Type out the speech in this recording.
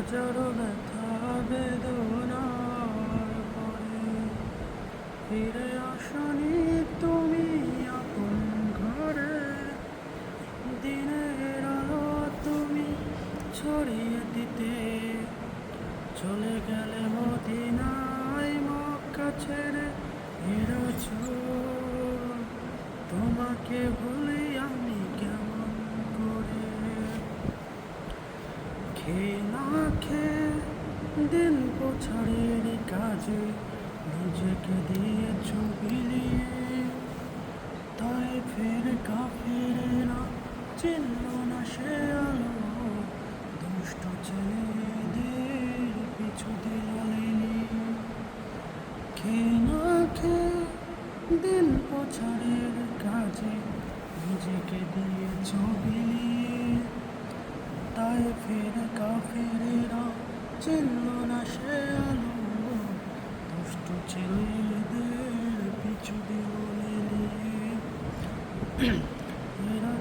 হাজারো ব্যথা বেদনার পরে ফিরে আসনি তুমি আপন ঘরে। দিনের আলো তুমি ছড়িয়ে দিতে চলে গেলে মদিনায় মক্কা ছেড়ে ফিরেছ। তোমাকে ভুলি আমি কেমন করে? খেয়ে না খেয়ে দিন পোছারের কাজে নিজেকে দিয়েছ বিলিয়ে। তাই ফের কাফেরেরা চিনল না সে আলো, দুষ্ট ছেলেদের পিছু দিল লেলিয়ে। খেয়ে না খেয়ে দিন পোছারের কাজে নিজেকে দিয়েছ বিলিয়ে। তাই ফের কাফেরেরা চিনল না সে আলো, দুষ্ট ছেলেদের পিছু দিল লেলিয়ে। এরা